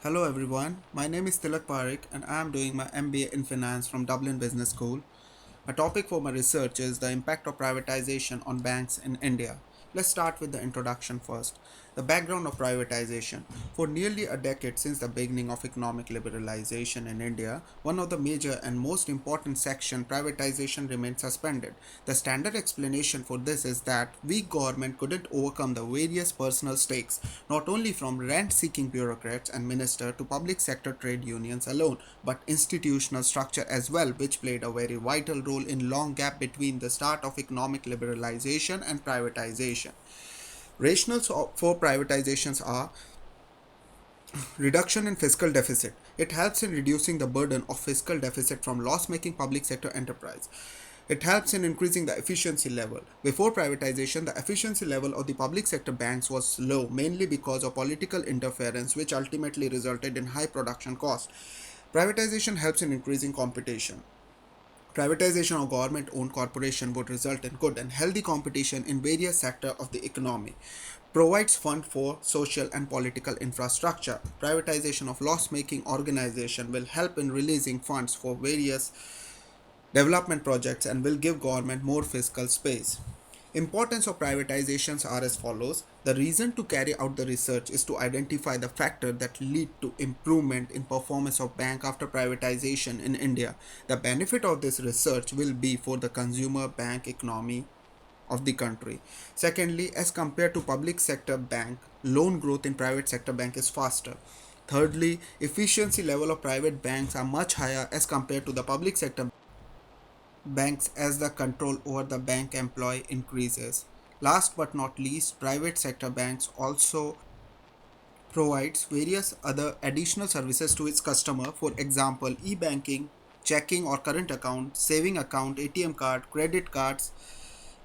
Hello everyone, my name is Tilak Parekh and I am doing my MBA in Finance from Dublin Business School. My topic for my research is the impact of privatization on banks in India. Let's start with the introduction first. The background of privatization. For nearly a decade since the beginning of economic liberalization in India, one of the major and most important section privatization remained suspended. The standard explanation for this is that weak government couldn't overcome the various personal stakes, not only from rent-seeking bureaucrats and ministers to public sector trade unions alone, but institutional structure as well, which played a very vital role in long gap between the start of economic liberalization and privatization. Rationals for privatizations are reduction in fiscal deficit. It helps in reducing the burden of fiscal deficit from loss-making public sector enterprise. It helps in increasing the efficiency level. Before privatization, the efficiency level of the public sector banks was low, mainly because of political interference, which ultimately resulted in high production costs. Privatization helps in increasing competition. Privatization of government-owned corporation would result in good and healthy competition in various sectors of the economy. Provides fund for social and political infrastructure. Privatization of loss-making organization will help in releasing funds for various development projects and will give government more fiscal space. Importance of privatizations are as follows. The reason to carry out the research is to identify the factor that lead to improvement in performance of bank after privatization in India. The benefit of this research will be for the consumer bank economy of the country. Secondly, as compared to public sector bank, loan growth in private sector bank is faster. Thirdly, efficiency level of private banks are much higher as compared to the public sector banks as the control over the bank employee increases. Last but not least, private sector banks also provides various other additional services to its customer, for example, e-banking, checking or current account, saving account, ATM card, credit cards,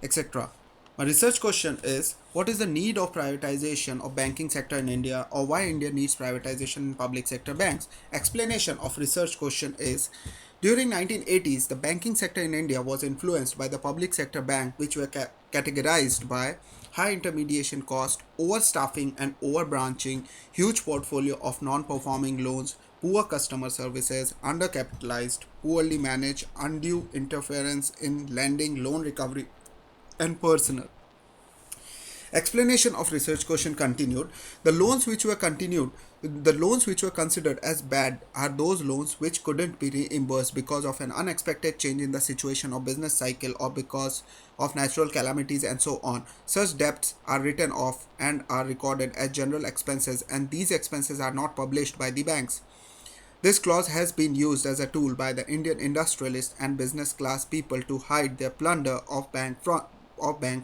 etc. My research question is, what is the need of privatization of banking sector in India, or why India needs privatization in public sector banks? Explanation of research question is, during 1980s the banking sector in India was influenced by the public sector bank, which were categorized by high intermediation cost, overstaffing and overbranching, huge portfolio of non-performing loans, poor customer services, undercapitalized, poorly managed, undue interference in lending, loan recovery and personal. Explanation of research question continued. The loans which were considered as bad are those loans which couldn't be reimbursed because of an unexpected change in the situation of business cycle or because of natural calamities and so on. Such debts are written off and are recorded as general expenses, and these expenses are not published by the banks. This clause has been used as a tool by the Indian industrialists and business class people to hide their plunder of bank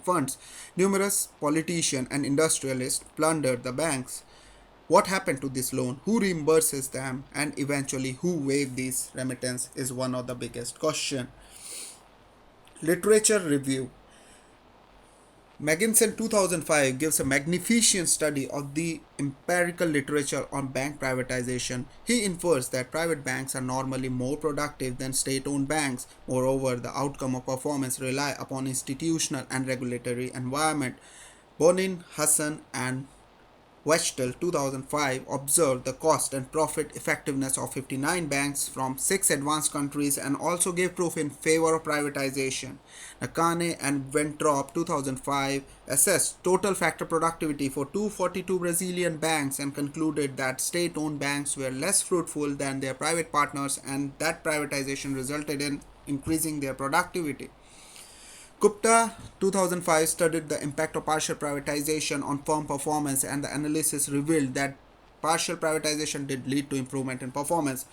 funds. Numerous politicians and industrialists plundered the banks. What happened to this loan? Who reimburses them? And eventually, who waived these remittance is one of the biggest question. Literature review. Megginson 2005 gives a magnificent study of the empirical literature on bank privatization. He infers that private banks are normally more productive than state-owned banks. Moreover, the outcome of performance rely upon institutional and regulatory environment. Bonin, Hassan and Wechtel 2005 observed the cost and profit effectiveness of 59 banks from 6 advanced countries and also gave proof in favor of privatization. Nakane and Ventrop 2005 assessed total factor productivity for 242 Brazilian banks and concluded that state-owned banks were less fruitful than their private partners and that privatization resulted in increasing their productivity. Gupta 2005 studied the impact of partial privatization on firm performance, and the analysis revealed that partial privatization did lead to improvement in performance.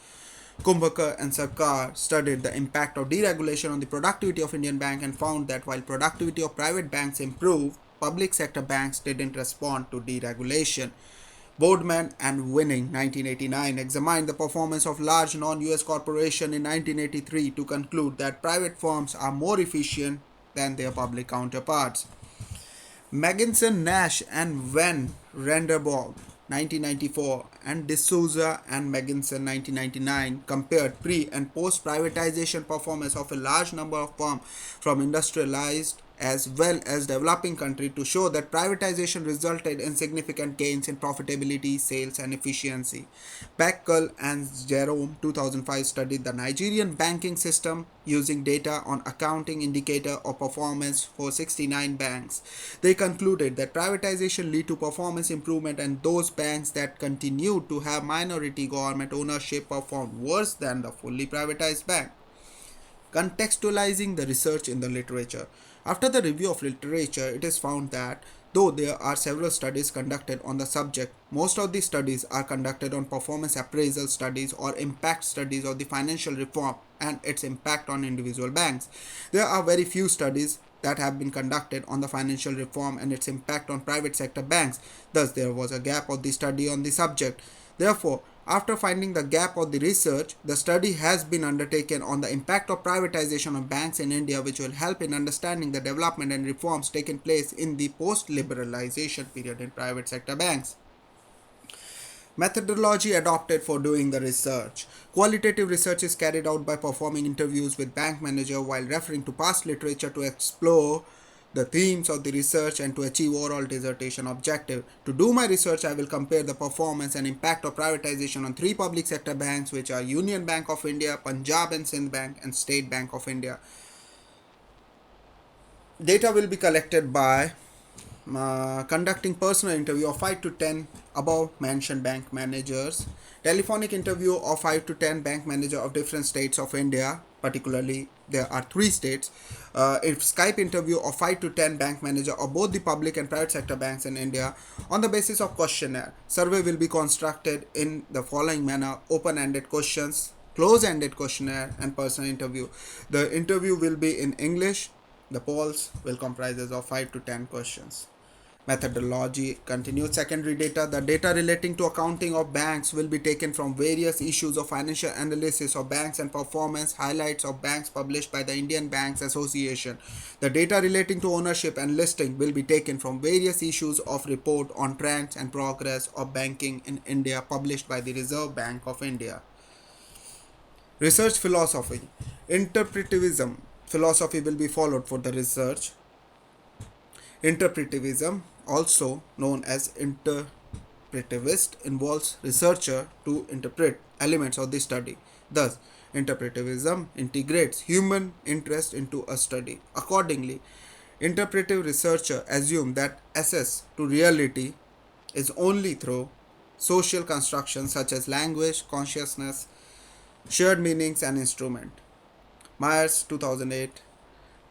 Kumbhakar and Sarkar studied the impact of deregulation on the productivity of Indian bank and found that while productivity of private banks improved, public sector banks didn't respond to deregulation. Boardman and Winning 1989 examined the performance of large non-US corporations in 1983 to conclude that private firms are more efficient than their public counterparts. Megginson, Nash and Van Renderborg 1994 and D'Souza and Megginson 1999 compared pre and post privatization performance of a large number of firms from industrialized as well as developing countries to show that privatization resulted in significant gains in profitability, sales, and efficiency. Beckel and Jerome 2005 studied the Nigerian banking system using data on accounting indicator of performance for 69 banks. They concluded that privatization led to performance improvement and those banks that continued to have minority government ownership performed worse than the fully privatized bank. Contextualizing the research in the literature. After the review of literature, it is found that though there are several studies conducted on the subject, most of these studies are conducted on performance appraisal studies or impact studies of the financial reform and its impact on individual banks. There are very few studies that have been conducted on the financial reform and its impact on private sector banks. Thus, there was a gap of the study on the subject. Therefore, after finding the gap of the research, the study has been undertaken on the impact of privatization of banks in India, which will help in understanding the development and reforms taken place in the post-liberalization period in private sector banks. Methodology adopted for doing the research. Qualitative research is carried out by performing interviews with bank manager while referring to past literature to explore the themes of the research and to achieve overall dissertation objective. To do my research, I will compare the performance and impact of privatization on three public sector banks, which are Union Bank of India, Punjab and Sindh Bank, and State Bank of India. Data will be collected by conducting personal interview of 5 to 10 above mentioned bank managers, telephonic interview of 5 to 10 bank manager of different states of India, particularly there are 3 states, if Skype interview of 5 to 10 bank manager of both the public and private sector banks in India on the basis of questionnaire. Survey will be constructed in the following manner: open-ended questions, close-ended questionnaire, and personal interview. The interview will be in English. The polls will comprise of 5 to 10 questions. Methodology continued. Secondary data. The data relating to accounting of banks will be taken from various issues of financial analysis of banks and performance highlights of banks published by the Indian Banks Association. The data relating to ownership and listing will be taken from various issues of report on trends and progress of banking in India published by the Reserve Bank of India. Research philosophy. Interpretivism philosophy will be followed for the research. Interpretivism, also known as interpretivist, involves researcher to interpret elements of the study. Thus, interpretivism integrates human interest into a study. Accordingly, interpretive researcher assume that access to reality is only through social constructions such as language, consciousness, shared meanings, and instrument. Myers 2008.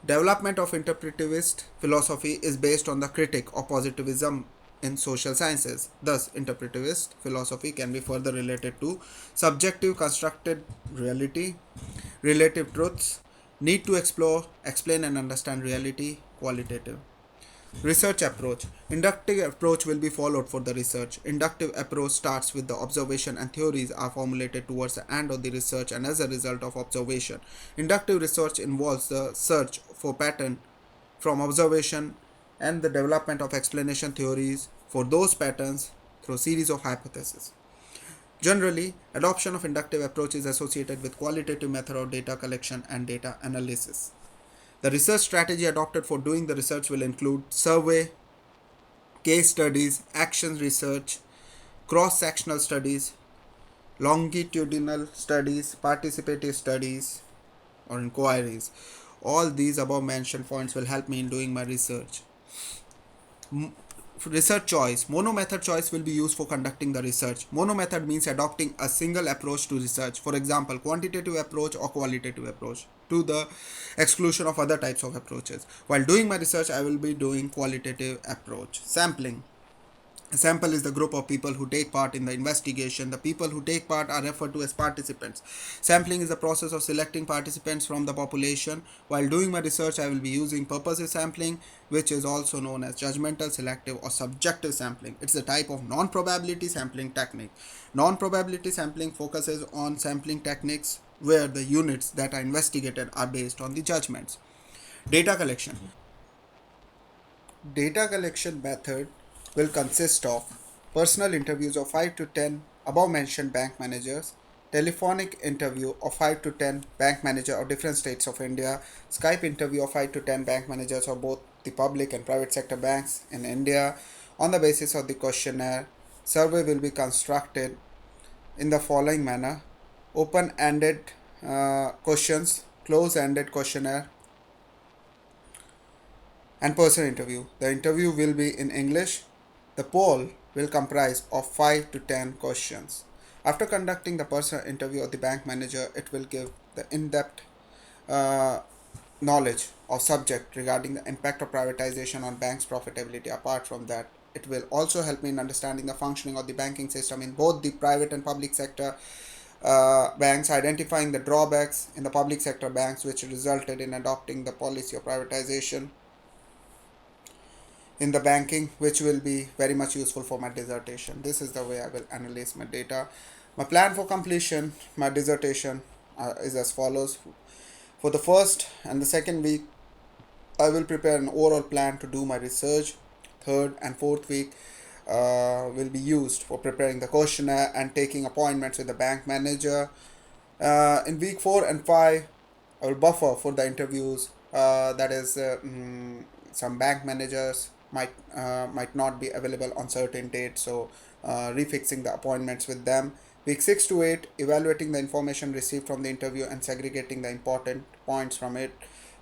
Development of interpretivist philosophy is based on the critique of positivism in social sciences. Thus, interpretivist philosophy can be further related to subjective constructed reality, relative truths, need to explore, explain and understand reality, qualitative. Research approach. Inductive approach will be followed for the research. Inductive approach starts with the observation and theories are formulated towards the end of the research and as a result of observation. Inductive research involves the search for pattern from observation and the development of explanation theories for those patterns through series of hypotheses. Generally, adoption of inductive approach is associated with qualitative method of data collection and data analysis. The research strategy adopted for doing the research will include survey, case studies, action research, cross-sectional studies, longitudinal studies, participative studies, or inquiries. All these above mentioned points will help me in doing my research. Research choice. Mono method choice will be used for conducting the research. Mono method means adopting a single approach to research. For example, quantitative approach or qualitative approach, to the exclusion of other types of approaches. While doing my research, I will be doing qualitative approach. Sampling. A sample is the group of people who take part in the investigation. The people who take part are referred to as participants. Sampling is the process of selecting participants from the population. While doing my research, I will be using purposive sampling, which is also known as judgmental, selective, or subjective sampling. It's a type of non-probability sampling technique. Non-probability sampling focuses on sampling techniques where the units that are investigated are based on the judgments. Data collection. Data collection method will consist of personal interviews of 5 to 10 above mentioned bank managers, telephonic interview of 5 to 10 bank manager of different states of India, Skype interview of 5 to 10 bank managers of both the public and private sector banks in India. On the basis of the questionnaire, survey will be constructed in the following manner: open-ended questions, close-ended questionnaire, and person interview. The interview will be in English. The poll will comprise of 5 to 10 questions. After conducting the personal interview of the bank manager, it will give the in-depth uh, knowledge of subject regarding the impact of privatization on banks' profitability. Apart from that, it will also help me in understanding the functioning of the banking system in both the private and public sector banks, identifying the drawbacks in the public sector banks which resulted in adopting the policy of privatization in the banking, which will be very much useful for my dissertation. This is the way I will analyze my data. My plan for completion, my dissertation is as follows. For the first and the second week, I will prepare an overall plan to do my research. Third and fourth week will be used for preparing the questionnaire and taking appointments with the bank manager. In week 4 and 5, I will buffer for the interviews. That is, some bank managers might not be available on certain dates, so refixing the appointments with them. Week 6 to 8, evaluating the information received from the interview and segregating the important points from it.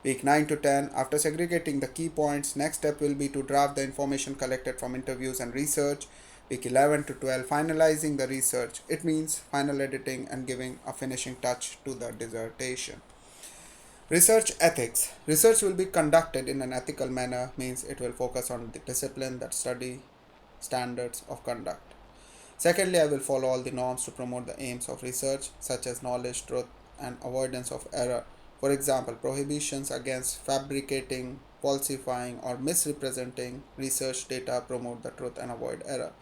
Week 9 to 10, after segregating the key points, next step will be to draft the information collected from interviews and research. Week 11 to 12, finalizing the research. It means final editing and giving a finishing touch to the dissertation. Research ethics. Research will be conducted in an ethical manner, means it will focus on the discipline that study standards of conduct. Secondly, I will follow all the norms to promote the aims of research, such as knowledge, truth, and avoidance of error. For example, prohibitions against fabricating, falsifying, or misrepresenting research data promote the truth and avoid error.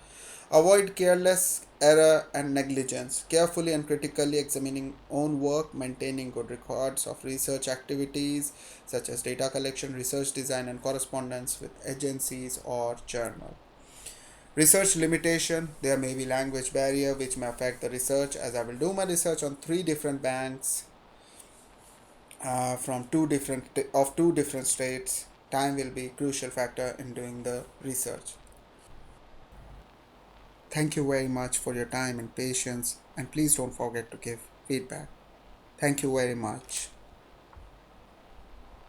Avoid careless error and negligence. Carefully and critically examining own work, maintaining good records of research activities such as data collection, research design, and correspondence with agencies or journal. Research limitation. There may be language barrier which may affect the research, as I will do my research on three different banks from two different states. Time will be a crucial factor in doing the research. Thank you very much for your time and patience, and please don't forget to give feedback. Thank you very much.